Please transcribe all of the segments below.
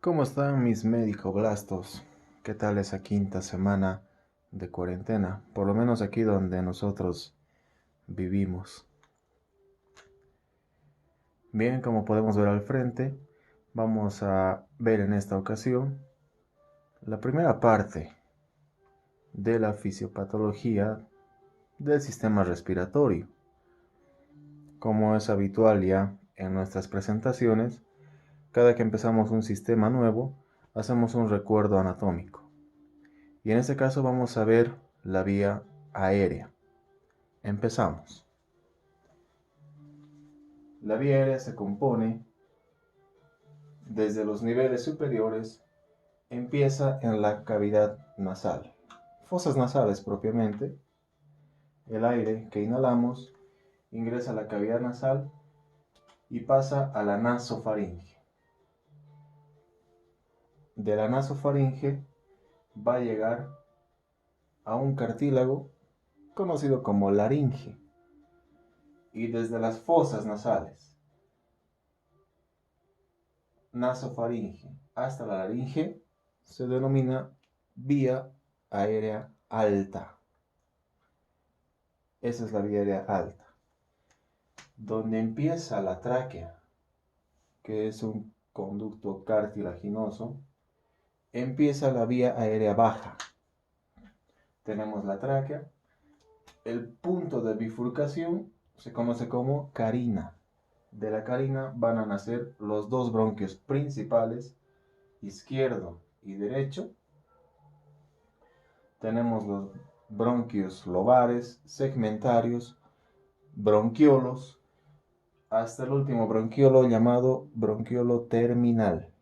¿Cómo están mis médico-blastos? ¿Qué tal esa quinta semana de cuarentena? Por lo menos aquí donde nosotros vivimos. Bien, como podemos ver al frente, vamos a ver en esta ocasión la primera parte de la fisiopatología del sistema respiratorio. Como es habitual ya en nuestras presentaciones, cada que empezamos un sistema nuevo, hacemos un recuerdo anatómico. Y en este caso vamos a ver la vía aérea. Empezamos. La vía aérea se compone desde los niveles superiores, empieza en la cavidad nasal, fosas nasales propiamente. El aire que inhalamos ingresa a la cavidad nasal y pasa a la nasofaringe. De la nasofaringe va a llegar a un cartílago conocido como laringe, y desde las fosas nasales, nasofaringe hasta la laringe, se denomina vía aérea alta. Esa es la vía aérea alta. Donde empieza la tráquea, que es un conducto cartilaginoso, empieza la vía aérea baja. Tenemos la tráquea. El punto de bifurcación se conoce como carina. De la carina van a nacer los dos bronquios principales, izquierdo y derecho. Tenemos los bronquios lobares, segmentarios, bronquiolos, hasta el último bronquiolo llamado bronquiolo terminal.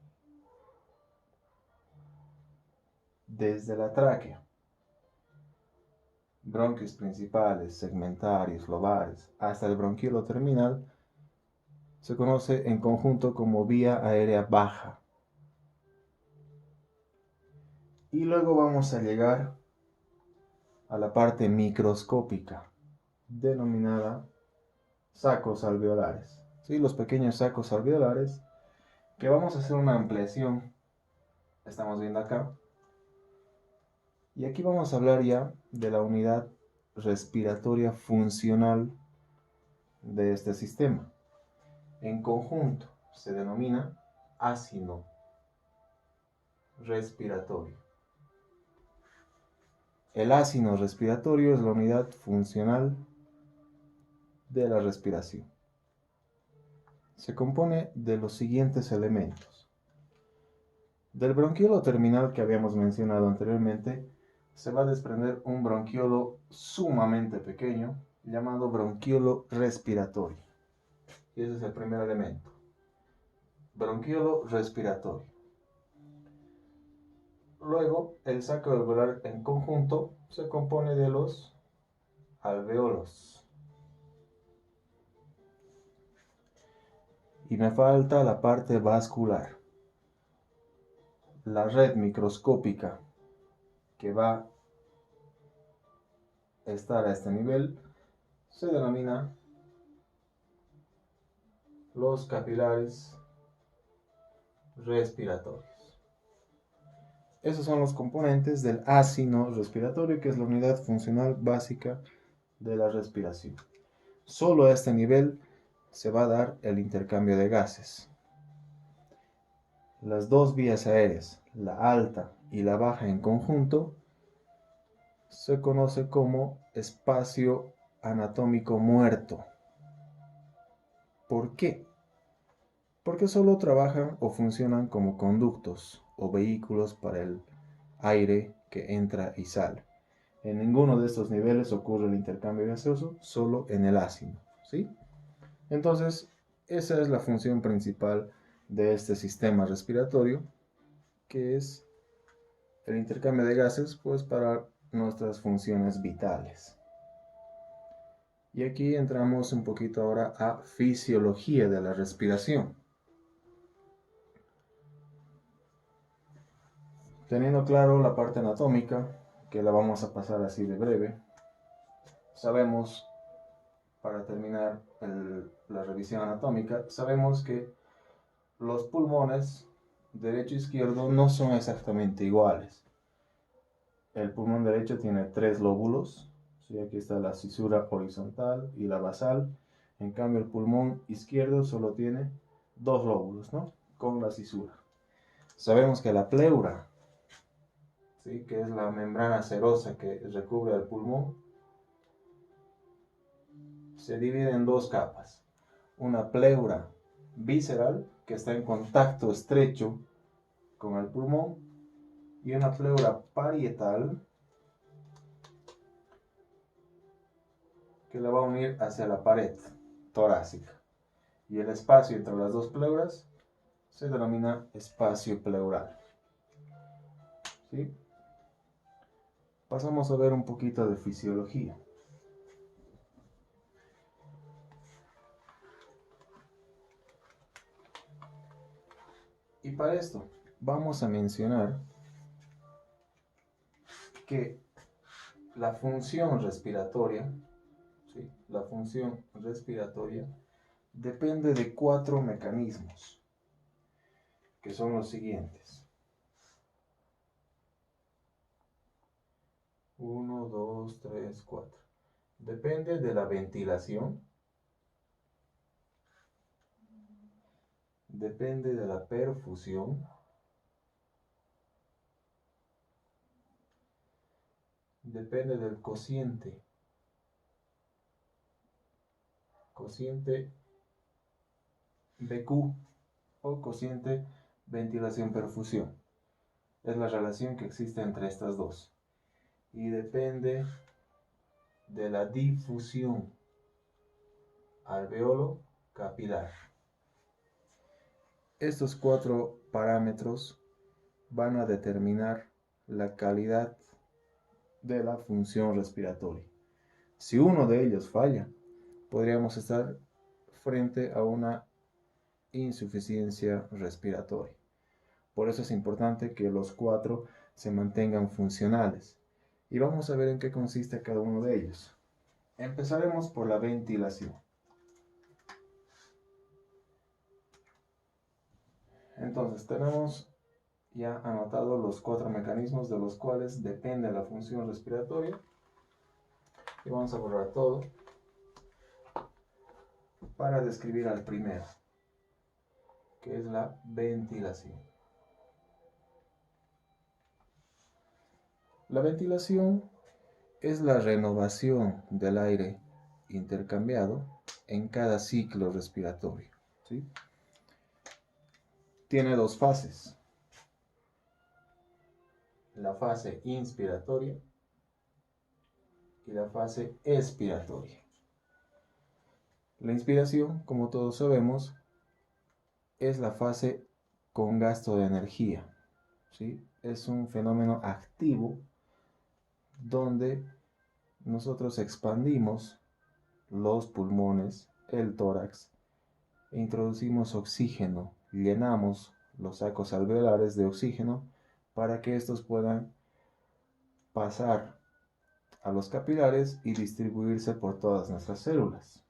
Desde la tráquea, bronquios principales, segmentarios, lobares, hasta el bronquiolo terminal, se conoce en conjunto como vía aérea baja. Y luego vamos a llegar a la parte microscópica, denominada sacos alveolares. ¿Sí? Los pequeños sacos alveolares, que vamos a hacer una ampliación, estamos viendo acá. Y aquí vamos a hablar ya de la unidad respiratoria funcional de este sistema. En conjunto se denomina ácido respiratorio. El ácido respiratorio es la unidad funcional de la respiración. Se compone de los siguientes elementos. Del bronquiolo terminal que habíamos mencionado anteriormente, se va a desprender un bronquiolo sumamente pequeño llamado bronquiolo respiratorio. Y ese es el primer elemento. Bronquiolo respiratorio. Luego, el saco alveolar en conjunto se compone de los alveolos. Y me falta la parte vascular. La red microscópica que va a estar a este nivel se denomina los capilares respiratorios. Esos son los componentes del ácido respiratorio, que es la unidad funcional básica de la respiración. Solo a este nivel se va a dar el intercambio de gases. Las dos vías aéreas, la alta y la baja en conjunto, se conoce como espacio anatómico muerto. ¿Por qué? Porque solo trabajan o funcionan como conductos o vehículos para el aire que entra y sale. En ninguno de estos niveles ocurre el intercambio gaseoso, solo en el ácido, ¿sí? Entonces, esa es la función principal de este sistema respiratorio, que es el intercambio de gases, pues para nuestras funciones vitales. Y aquí entramos un poquito ahora a fisiología de la respiración. Teniendo claro la parte anatómica, que la vamos a pasar así de breve, sabemos, para terminar la revisión anatómica, sabemos que los pulmones derecho e izquierdo no son exactamente iguales. El pulmón derecho tiene 3 lóbulos, ¿sí? Aquí está la cisura horizontal y la basal. En cambio, el pulmón izquierdo solo tiene 2 lóbulos, ¿no? Con la cisura. Sabemos que la pleura, ¿sí? Que es la membrana serosa que recubre al pulmón, se divide en 2 capas. Una pleura visceral, que está en contacto estrecho con el pulmón, y una pleura parietal, que la va a unir hacia la pared torácica. Y el espacio entre las 2 pleuras se denomina espacio pleural. ¿Sí? Pasamos a ver un poquito de fisiología. Y para esto vamos a mencionar que la función respiratoria, ¿sí? La función respiratoria depende de 4 mecanismos, que son los siguientes. 1, 2, 3, 4. Depende de la ventilación, depende de la perfusión, depende del cociente BQ o cociente ventilación-perfusión. Es la relación que existe entre estas dos. Y depende de la difusión alveolo capilar. Estos 4 parámetros van a determinar la calidad de la función respiratoria. Si uno de ellos falla, podríamos estar frente a una insuficiencia respiratoria. Por eso es importante que los 4 se mantengan funcionales. Y vamos a ver en qué consiste cada uno de ellos. Empezaremos por la ventilación. Entonces tenemos ya anotado los 4 mecanismos de los cuales depende la función respiratoria. Y vamos a borrar todo para describir al primero, que es la ventilación. La ventilación es la renovación del aire intercambiado en cada ciclo respiratorio, ¿sí? Tiene 2 fases. La fase inspiratoria y la fase expiratoria. La inspiración, como todos sabemos, es la fase con gasto de energía, ¿sí? Es un fenómeno activo donde nosotros expandimos los pulmones, el tórax, e introducimos oxígeno, llenamos los sacos alveolares de oxígeno para que estos puedan pasar a los capilares y distribuirse por todas nuestras células.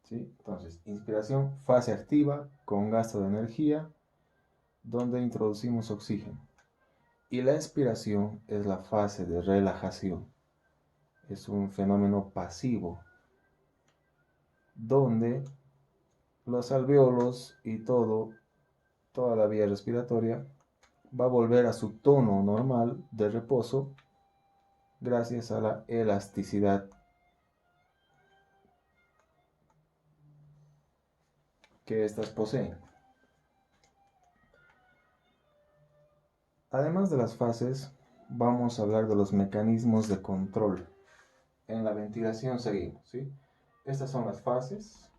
¿Sí? Entonces, inspiración, fase activa con gasto de energía, donde introducimos oxígeno. Y la expiración es la fase de relajación. Es un fenómeno pasivo, donde los alveolos y toda la vía respiratoria va a volver a su tono normal de reposo gracias a la elasticidad que éstas poseen. Además de las fases, vamos a hablar de los mecanismos de control. En la ventilación seguimos, ¿sí? Estas son las fases.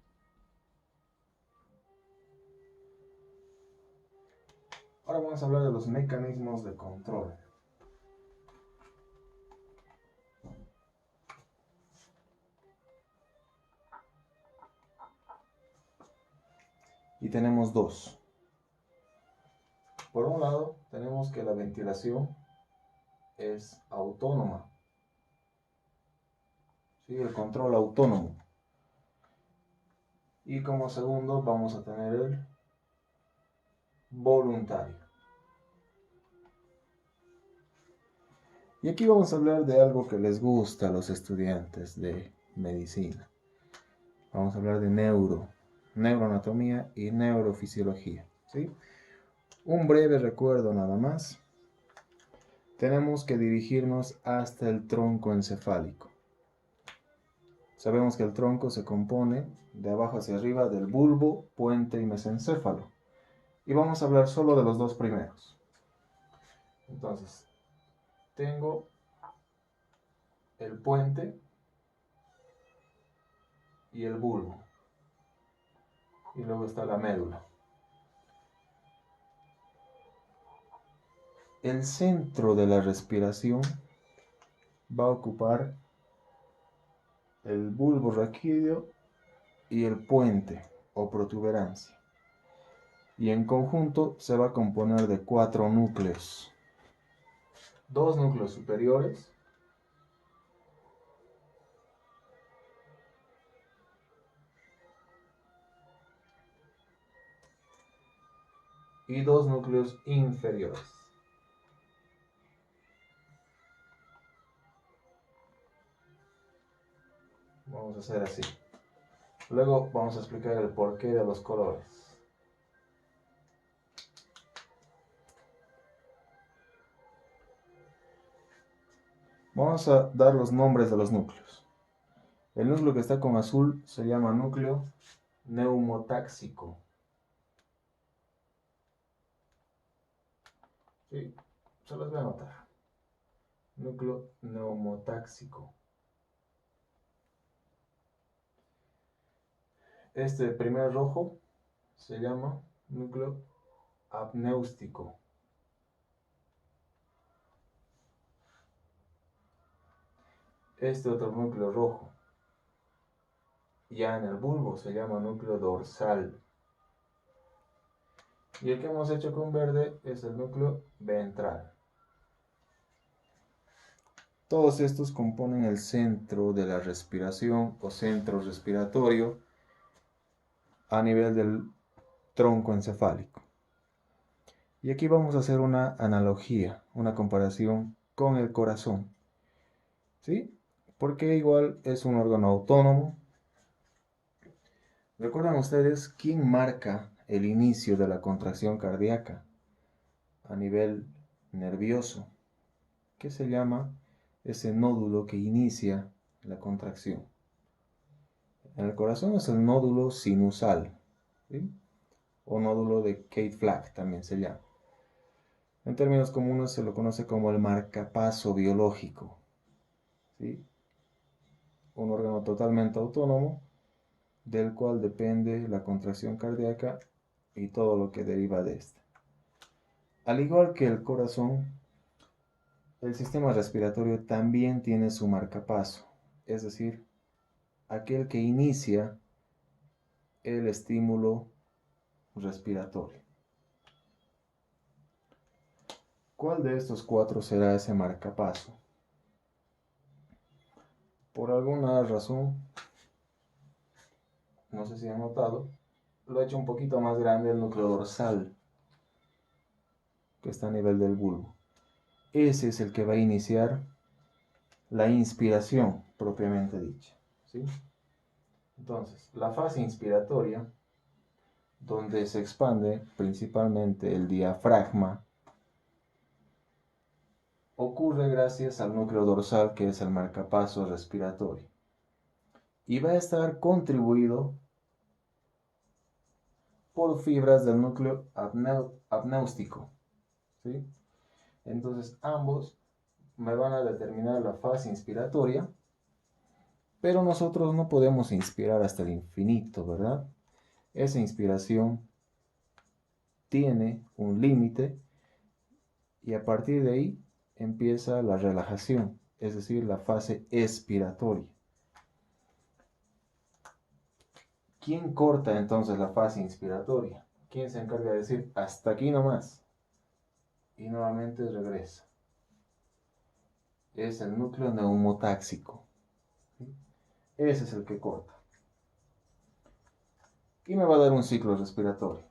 Ahora vamos a hablar de los mecanismos de control. Y tenemos 2. Por un lado, tenemos que la ventilación es autónoma, ¿sí? El control autónomo. Y como segundo vamos a tener el voluntario. Y aquí vamos a hablar de algo que les gusta a los estudiantes de medicina. Vamos a hablar de neuroanatomía y neurofisiología, ¿sí? Un breve recuerdo nada más. Tenemos que dirigirnos hasta el tronco encefálico. Sabemos que el tronco se compone de abajo hacia arriba del bulbo, puente y mesencéfalo. Y vamos a hablar solo de los dos primeros. Entonces, tengo el puente y el bulbo. Y luego está la médula. El centro de la respiración va a ocupar el bulbo raquídeo y el puente o protuberancia. Y en conjunto se va a componer de 4 núcleos. 2 núcleos superiores y 2 núcleos inferiores. Vamos a hacer así. Luego vamos a explicar el porqué de los colores. Vamos a dar los nombres de los núcleos. El núcleo que está con azul se llama núcleo neumotáxico. Sí, se los voy a anotar. Núcleo neumotáxico. Este primer rojo se llama núcleo apnéustico. Este otro núcleo rojo, ya en el bulbo, se llama núcleo dorsal. Y el que hemos hecho con verde es el núcleo ventral. Todos estos componen el centro de la respiración o centro respiratorio a nivel del tronco encefálico. Y aquí vamos a hacer una analogía, una comparación con el corazón. ¿Sí? Porque igual es un órgano autónomo. ¿Recuerdan ustedes quién marca el inicio de la contracción cardíaca a nivel nervioso? ¿Qué se llama ese nódulo que inicia la contracción? En el corazón es el nódulo sinusal, ¿sí? O nódulo de Kate-Flagg también se llama. En términos comunes se lo conoce como el marcapaso biológico, ¿sí? Un órgano totalmente autónomo del cual depende la contracción cardíaca y todo lo que deriva de esta. Al igual que el corazón, el sistema respiratorio también tiene su marcapaso, es decir, aquel que inicia el estímulo respiratorio. ¿Cuál de estos 4 será ese marcapaso? Por alguna razón, no sé si han notado, lo he hecho un poquito más grande el núcleo dorsal, que está a nivel del bulbo. Ese es el que va a iniciar la inspiración propiamente dicha, ¿sí? Entonces, la fase inspiratoria, donde se expande principalmente el diafragma, ocurre gracias al núcleo dorsal, que es el marcapaso respiratorio, y va a estar contribuido por fibras del núcleo apnéustico, ¿sí? Entonces ambos me van a determinar la fase inspiratoria, pero nosotros no podemos inspirar hasta el infinito, ¿verdad? Esa inspiración tiene un límite y a partir de ahí empieza la relajación, es decir, la fase expiratoria. ¿Quién corta entonces la fase inspiratoria? ¿Quién se encarga de decir hasta aquí nomás? Y nuevamente regresa. Es el núcleo neumotáxico. Ese es el que corta. Y me va a dar un ciclo respiratorio.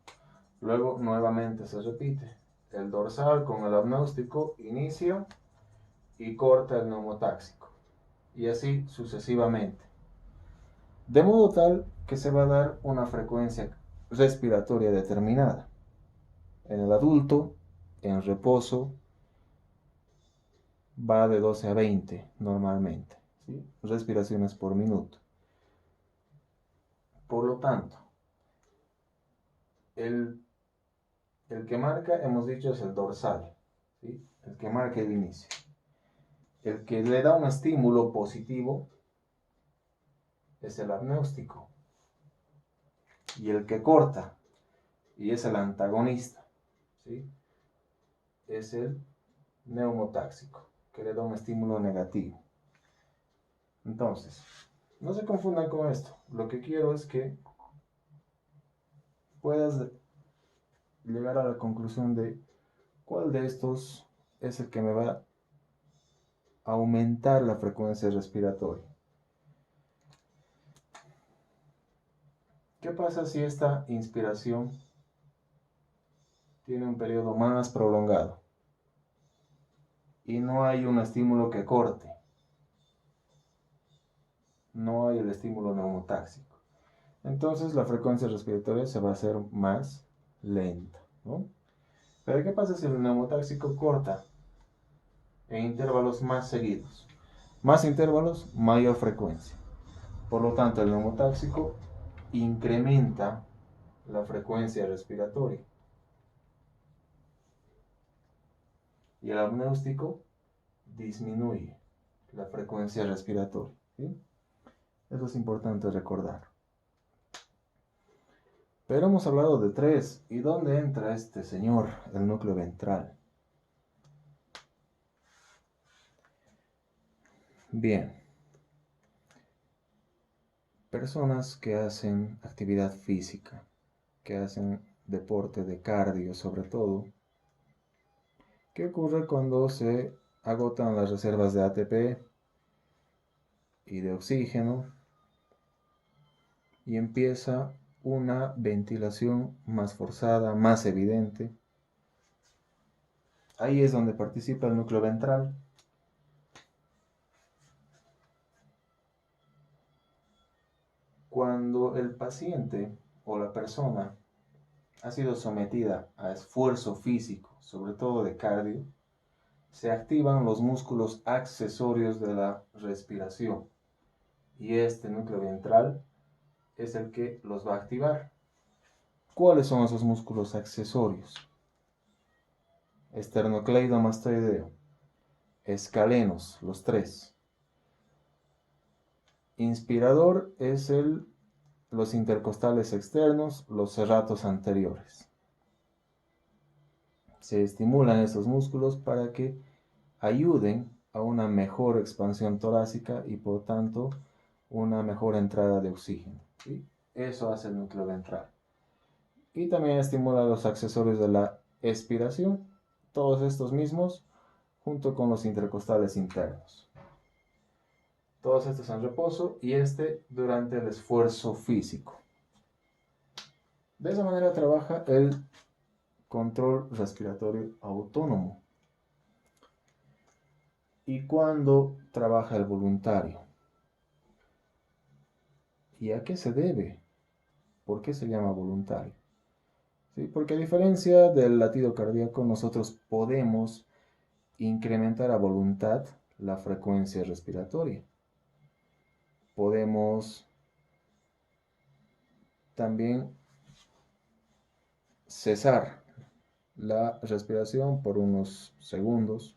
Luego nuevamente se repite. El dorsal con el apnéustico inicia y corta el neumotáxico. Y así sucesivamente. De modo tal que se va a dar una frecuencia respiratoria determinada. En el adulto, en reposo, va de 12 a 20 normalmente, ¿sí? Respiraciones por minuto. Por lo tanto, el, el que marca, hemos dicho, es el dorsal, ¿sí? El que marca el inicio. El que le da un estímulo positivo es el apnéustico. Y el que corta, y es el antagonista, ¿sí? Es el neumotáxico, que le da un estímulo negativo. Entonces, no se confundan con esto. Lo que quiero es que puedas llegar a la conclusión de cuál de estos es el que me va a aumentar la frecuencia respiratoria. ¿Qué pasa si esta inspiración tiene un periodo más prolongado y no hay un estímulo que corte? No hay el estímulo neumotáxico. Entonces la frecuencia respiratoria se va a hacer más lenta, ¿no? Pero ¿qué pasa si el neumotáxico corta en intervalos más seguidos? Más intervalos, mayor frecuencia. Por lo tanto, el neumotáxico incrementa la frecuencia respiratoria. Y el apnéustico disminuye la frecuencia respiratoria, ¿sí? Eso es importante recordar. Pero hemos hablado de tres. ¿Y dónde entra este señor, el núcleo ventral? Bien. Personas que hacen actividad física, que hacen deporte de cardio sobre todo. ¿Qué ocurre cuando se agotan las reservas de ATP y de oxígeno y empieza una ventilación más forzada, más evidente? Ahí es donde participa el núcleo ventral. Cuando el paciente o la persona ha sido sometida a esfuerzo físico, sobre todo de cardio, se activan los músculos accesorios de la respiración y este núcleo ventral es el que los va a activar. ¿Cuáles son esos músculos accesorios? Esternocleidomastoideo, escalenos, los tres. Inspirador es los intercostales externos, los serratos anteriores. Se estimulan esos músculos para que ayuden a una mejor expansión torácica y por tanto una mejor entrada de oxígeno, ¿sí? Eso hace el núcleo ventral. Y también estimula los accesorios de la expiración, todos estos mismos, junto con los intercostales internos. Todos estos en reposo y este durante el esfuerzo físico. De esa manera trabaja el control respiratorio autónomo. ¿Y cuándo trabaja el voluntario? ¿Y a qué se debe? ¿Por qué se llama voluntario? ¿Sí? Porque a diferencia del latido cardíaco, nosotros podemos incrementar a voluntad la frecuencia respiratoria. Podemos también cesar la respiración por unos segundos,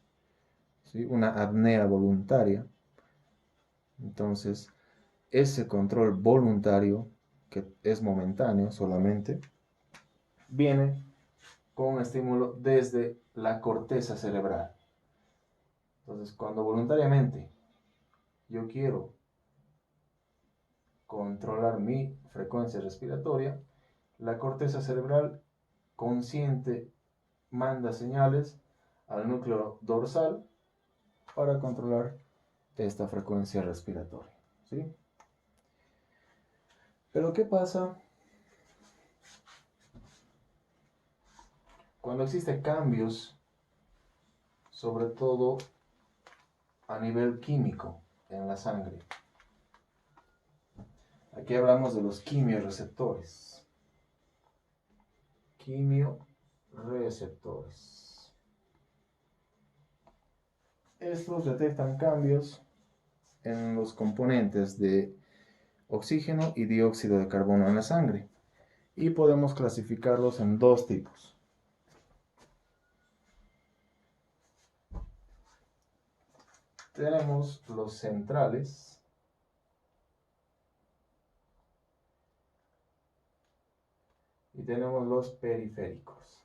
¿sí? Una apnea voluntaria. Entonces, ese control voluntario, que es momentáneo solamente, viene con un estímulo desde la corteza cerebral. Entonces, cuando voluntariamente yo quiero controlar mi frecuencia respiratoria, la corteza cerebral consciente manda señales al núcleo dorsal para controlar esta frecuencia respiratoria, ¿sí? Pero ¿qué pasa Cuando existen cambios, sobre todo a nivel químico en la sangre. Aquí hablamos de los quimiorreceptores. Quimiorreceptores. Estos detectan cambios en los componentes de oxígeno y dióxido de carbono en la sangre. Y podemos clasificarlos en dos tipos. Tenemos los centrales y tenemos los periféricos.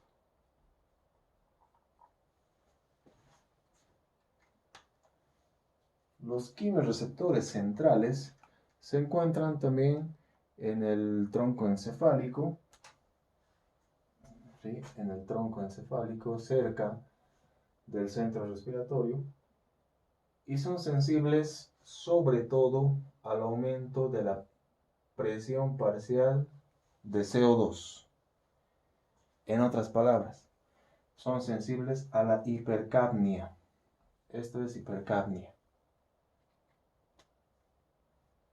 Los quimiorreceptores centrales se encuentran también en el tronco encefálico, ¿sí? En el tronco encefálico, cerca del centro respiratorio, y son sensibles sobre todo al aumento de la presión parcial de CO2. En otras palabras, son sensibles a la hipercapnia. Esto es hipercapnia.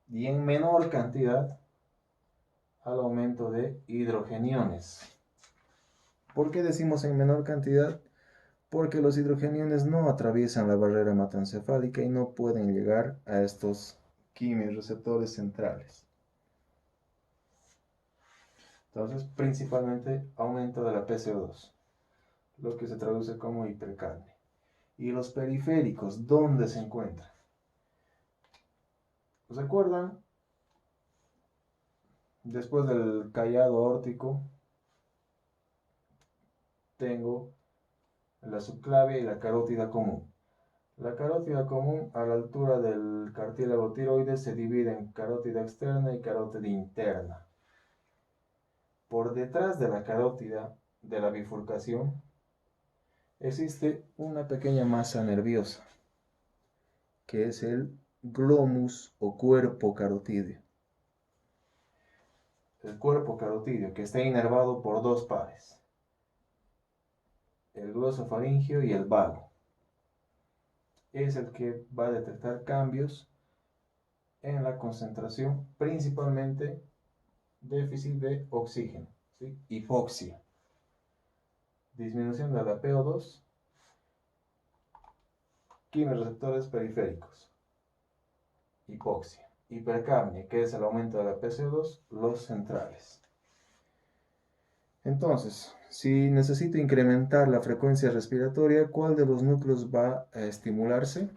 Y en menor cantidad al aumento de hidrogeniones. ¿Por qué decimos en menor cantidad? Porque los hidrogeniones no atraviesan la barrera hematoencefálica y no pueden llegar a estos quimiorreceptores centrales. Entonces, principalmente aumento de la PCO2, lo que se traduce como hipercapnia. Y los periféricos, ¿dónde se encuentran? ¿Recuerdan? Después del callado aórtico, tengo la subclavia y la carótida común. La carótida común, a la altura del cartílago tiroides, se divide en carótida externa y carótida interna. Por detrás de la carótida de la bifurcación existe una pequeña masa nerviosa, que es el glomus o cuerpo carotídeo. El cuerpo carotídeo, que está inervado por dos pares, el glosofaringeo y el vago. Es el que va a detectar cambios en la concentración, principalmente déficit de oxígeno, ¿sí? Hipoxia, disminución de la PO2, quimiorreceptores periféricos, hipoxia, hipercapnia, que es el aumento de la PCO2, los centrales. Entonces, si necesito incrementar la frecuencia respiratoria, ¿cuál de los núcleos va a estimularse?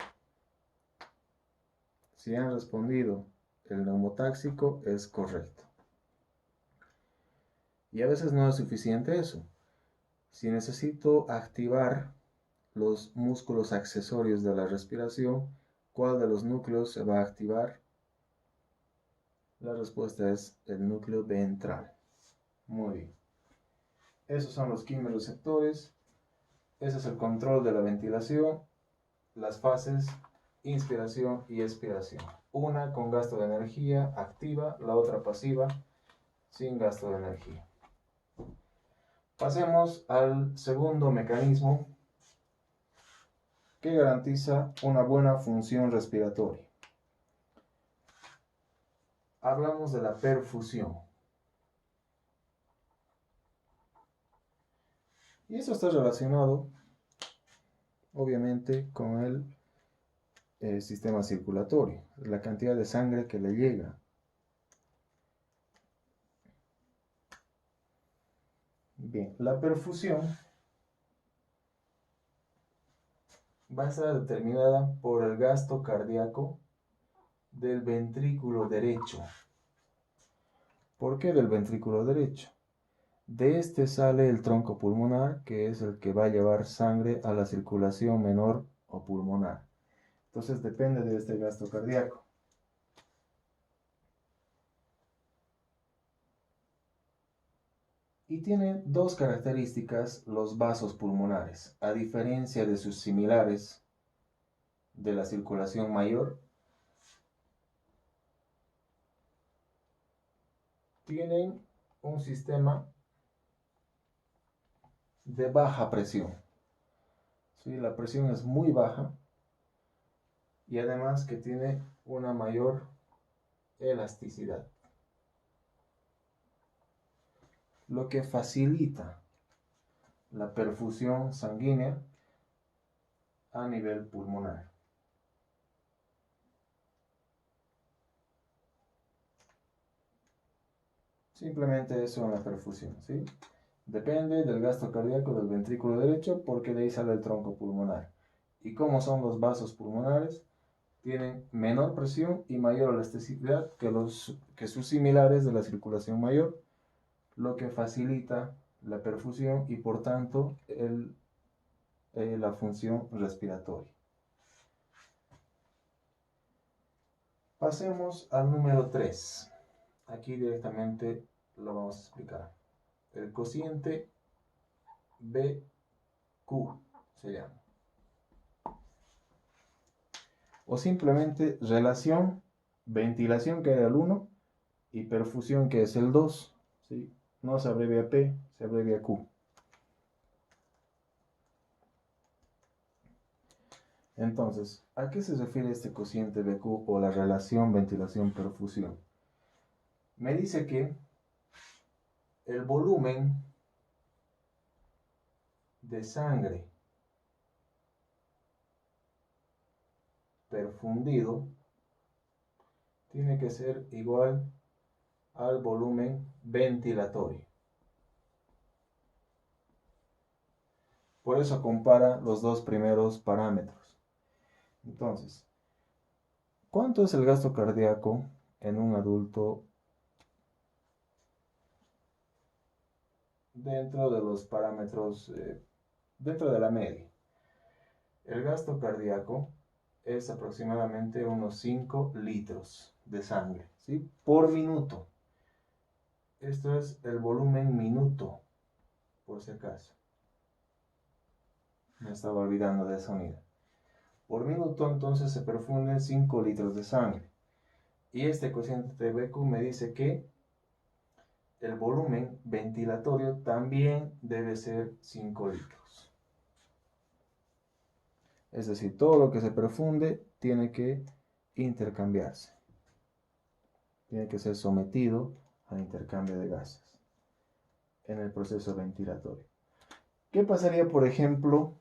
Si han respondido el neumotáxico, es correcto. Y a veces no es suficiente eso. Si necesito activar los músculos accesorios de la respiración, ¿cuál de los núcleos se va a activar? La respuesta es el núcleo ventral. Muy bien. Esos son los quimiorreceptores. Ese es el control de la ventilación, las fases inspiración y expiración. Una con gasto de energía activa, la otra pasiva, sin gasto de energía. Pasemos al segundo mecanismo que garantiza una buena función respiratoria. Hablamos de la perfusión. Y eso está relacionado, obviamente, con el sistema circulatorio, la cantidad de sangre que le llega. Bien, la perfusión va a estar determinada por el gasto cardíaco del ventrículo derecho. ¿Por qué del ventrículo derecho? De este sale el tronco pulmonar, que es el que va a llevar sangre a la circulación menor o pulmonar. Entonces depende de este gasto cardíaco. Y tiene dos características los vasos pulmonares, a diferencia de sus similares de la circulación mayor. Tienen un sistema de baja presión. ¿Sí? La presión es muy baja y además que tiene una mayor elasticidad, lo que facilita la perfusión sanguínea a nivel pulmonar. Simplemente eso en la perfusión, ¿sí? Depende del gasto cardíaco del ventrículo derecho porque de ahí sale el tronco pulmonar. ¿Y cómo son los vasos pulmonares? Tienen menor presión y mayor elasticidad que sus similares de la circulación mayor, lo que facilita la perfusión y por tanto la función respiratoria. Pasemos al número 3. Aquí directamente lo vamos a explicar. El cociente BQ se llama. O simplemente relación ventilación, que era el 1, y perfusión, que es el 2. ¿Sí? No se abrevia P, se abrevia Q. Entonces, ¿a qué se refiere este cociente BQ o la relación ventilación-perfusión? Me dice que el volumen de sangre perfundido tiene que ser igual al volumen ventilatorio. Por eso compara los dos primeros parámetros. Entonces, ¿cuánto es el gasto cardíaco en un adulto dentro de los parámetros, dentro de la media? El gasto cardíaco es aproximadamente unos 5 litros de sangre, ¿sí? Por minuto. Esto es el volumen minuto, por si acaso. Me estaba olvidando de esa unidad. Por minuto entonces se perfunden 5 litros de sangre. Y este cociente de BQ me dice que el volumen ventilatorio también debe ser 5 litros. Es decir, todo lo que se perfunde tiene que intercambiarse. Tiene que ser sometido al intercambio de gases en el proceso ventilatorio. ¿Qué pasaría, por ejemplo,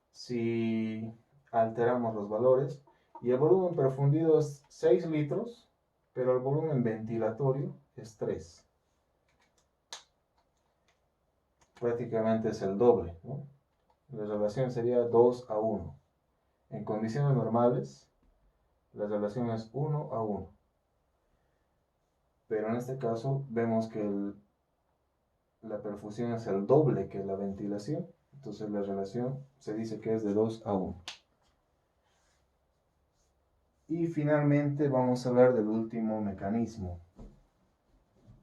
si alteramos los valores y el volumen perfundido es 6 litros, pero el volumen ventilatorio es 3? Prácticamente es el doble, ¿no? La relación sería 2 a 1. En condiciones normales, la relación es 1 a 1. Pero en este caso vemos que la perfusión es el doble que la ventilación. Entonces la relación se dice que es de 2 a 1. Y finalmente vamos a hablar del último mecanismo,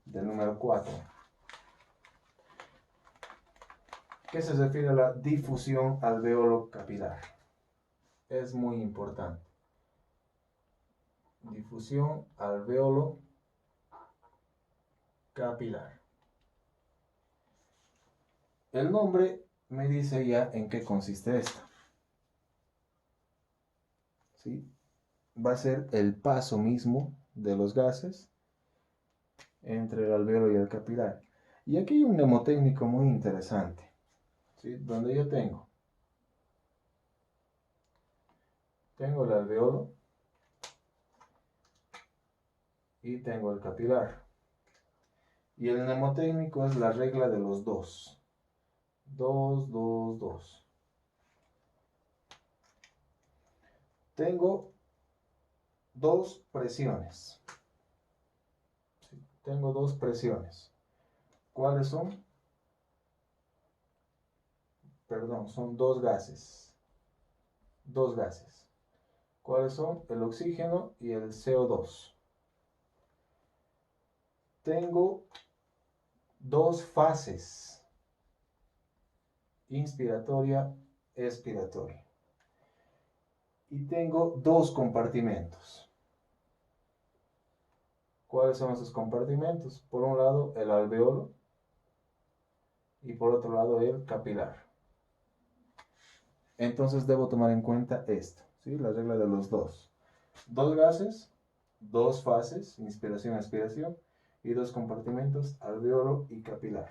del número 4, que se refiere a la difusión alveolo capilar. Es muy importante. Difusión alveolo capilar. El nombre me dice ya en qué consiste esta. ¿Sí? Va a ser el paso mismo de los gases entre el alveolo y el capilar. Y aquí hay un mnemotécnico muy interesante, ¿sí? Donde yo tengo el alveolo y tengo el capilar. Y el mnemotécnico es la regla de los 2. 2, 2, 2. Tengo dos presiones. ¿Sí? Tengo dos presiones. ¿Cuáles son? Perdón, son dos gases. Dos gases. ¿Cuáles son? El oxígeno y el CO2. Tengo dos fases. Inspiratoria, expiratoria. Y tengo dos compartimentos. ¿Cuáles son esos compartimentos? Por un lado, el alveolo y por otro lado el capilar. Entonces debo tomar en cuenta esto, ¿sí? La regla de los dos. Dos gases, dos fases, inspiración-expiración, y dos compartimentos, alveolo y capilar.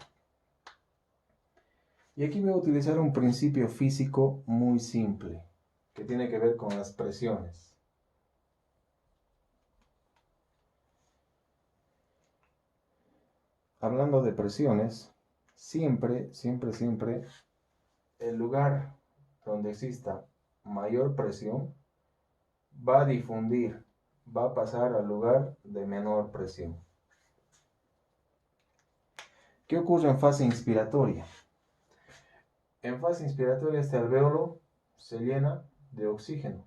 Y aquí voy a utilizar un principio físico muy simple, que tiene que ver con las presiones. Hablando de presiones, siempre, el lugar donde exista mayor presión va a difundir, va a pasar al lugar de menor presión. ¿Qué ocurre en fase inspiratoria? En fase inspiratoria este alvéolo se llena de oxígeno,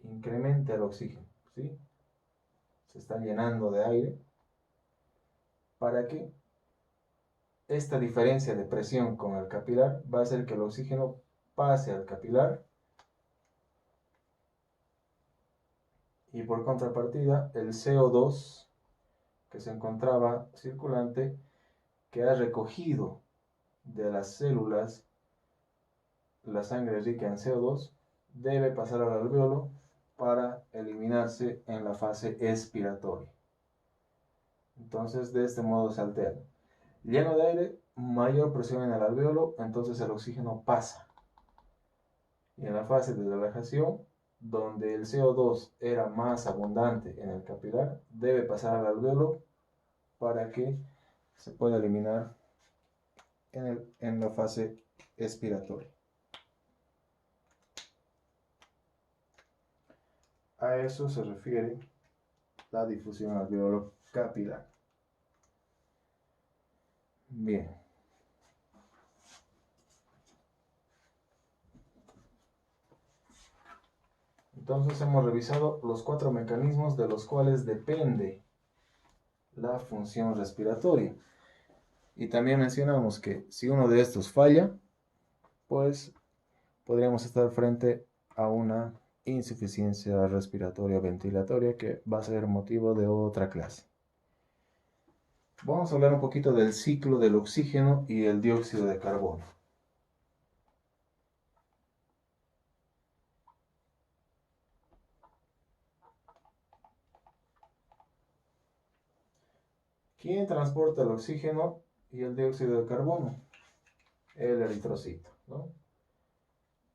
incrementa el oxígeno, ¿sí? Se está llenando de aire para que esta diferencia de presión con el capilar va a hacer que el oxígeno pase al capilar y por contrapartida el CO2 que se encontraba circulante, que ha recogido de las células la sangre rica en CO2, debe pasar al alvéolo para eliminarse en la fase expiratoria. Entonces de este modo se alterna. Lleno de aire, mayor presión en el alvéolo, entonces el oxígeno pasa. Y en la fase de relajación, donde el CO2 era más abundante en el capilar, debe pasar al alvéolo para que se pueda eliminar en la fase expiratoria. A eso se refiere la difusión alveolo capilar. Bien. Entonces hemos revisado los 4 mecanismos de los cuales depende la función respiratoria. Y también mencionamos que si uno de estos falla, pues podríamos estar frente a una insuficiencia respiratoria ventilatoria que va a ser motivo de otra clase. Vamos a hablar un poquito del ciclo del oxígeno y el dióxido de carbono. ¿Quién transporta el oxígeno y el dióxido de carbono? El eritrocito, ¿no?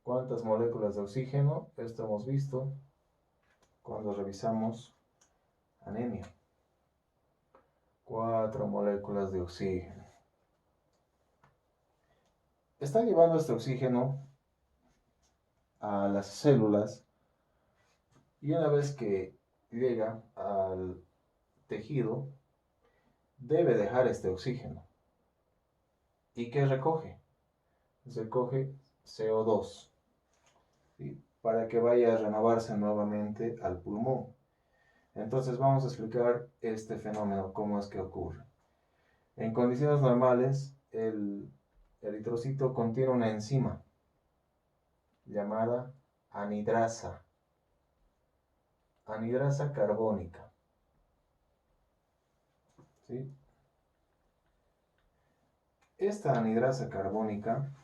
¿Cuántas moléculas de oxígeno? Esto hemos visto cuando revisamos anemia. 4 moléculas de oxígeno. Está llevando este oxígeno a las células y una vez que llega al tejido, debe dejar este oxígeno. ¿Y qué recoge? Recoge CO2, ¿sí? Para que vaya a renovarse nuevamente al pulmón. Entonces vamos a explicar este fenómeno, cómo es que ocurre. En condiciones normales, el eritrocito contiene una enzima llamada anidrasa carbónica, ¿sí? Esta anidrasa carbónica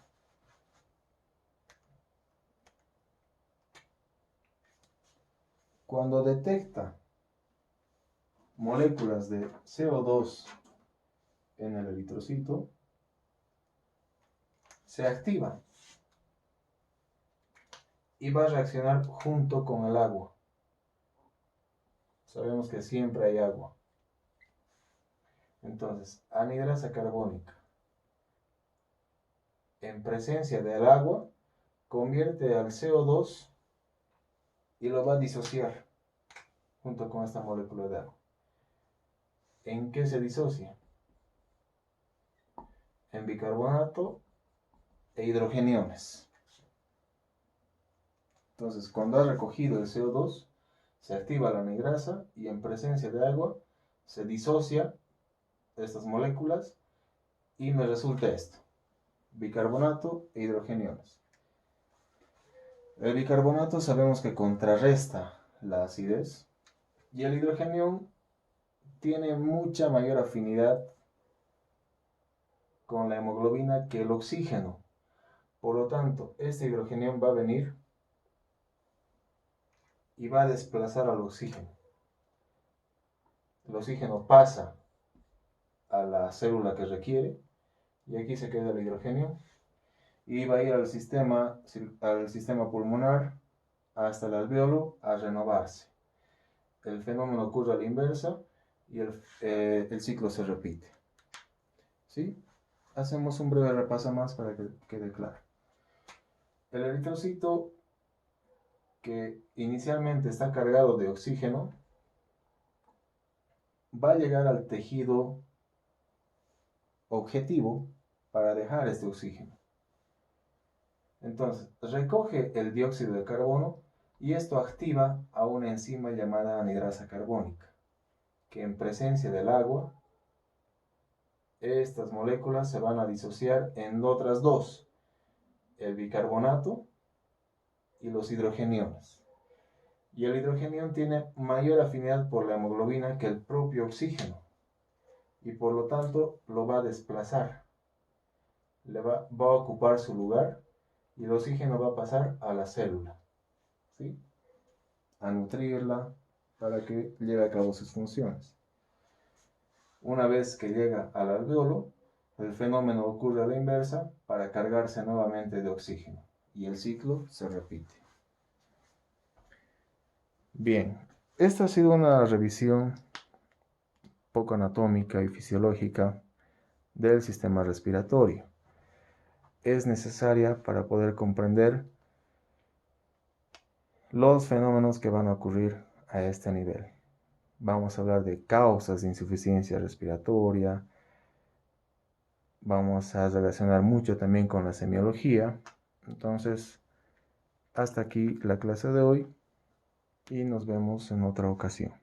cuando detecta moléculas de CO2 en el eritrocito, se activa y va a reaccionar junto con el agua. Sabemos que siempre hay agua. Entonces, anidrasa carbónica en presencia del agua convierte al CO2 y lo va a disociar junto con esta molécula de agua. ¿En qué se disocia? En bicarbonato e hidrogeniones. Entonces, cuando ha recogido el CO2, se activa la anidrasa y en presencia de agua se disocia estas moléculas y me resulta esto: bicarbonato e hidrogeniones. El bicarbonato sabemos que contrarresta la acidez y el hidrogenión tiene mucha mayor afinidad con la hemoglobina que el oxígeno. Por lo tanto, este hidrogenión va a venir y va a desplazar al oxígeno. El oxígeno pasa a la célula que requiere y aquí se queda el hidrogenio y va a ir al sistema pulmonar hasta el alveolo a renovarse. El fenómeno ocurre a la inversa y el ciclo se repite. ¿Sí? Hacemos un breve repaso más para que quede claro. El eritrocito, que inicialmente está cargado de oxígeno, va a llegar al tejido objetivo para dejar este oxígeno. Entonces, recoge el dióxido de carbono y esto activa a una enzima llamada anidrasa carbónica, que en presencia del agua, estas moléculas se van a disociar en otras dos, el bicarbonato y los hidrogeniones. Y el hidrogenión tiene mayor afinidad por la hemoglobina que el propio oxígeno y por lo tanto lo va a desplazar, va a ocupar su lugar y el oxígeno va a pasar a la célula, ¿sí? A nutrirla para que lleve a cabo sus funciones. Una vez que llega al alveolo, el fenómeno ocurre a la inversa para cargarse nuevamente de oxígeno y el ciclo se repite. Bien, esta ha sido una revisión poco anatómica y fisiológica del sistema respiratorio. Es necesaria para poder comprender los fenómenos que van a ocurrir a este nivel. Vamos a hablar de causas de insuficiencia respiratoria. Vamos a relacionar mucho también con la semiología. Entonces, hasta aquí la clase de hoy y nos vemos en otra ocasión.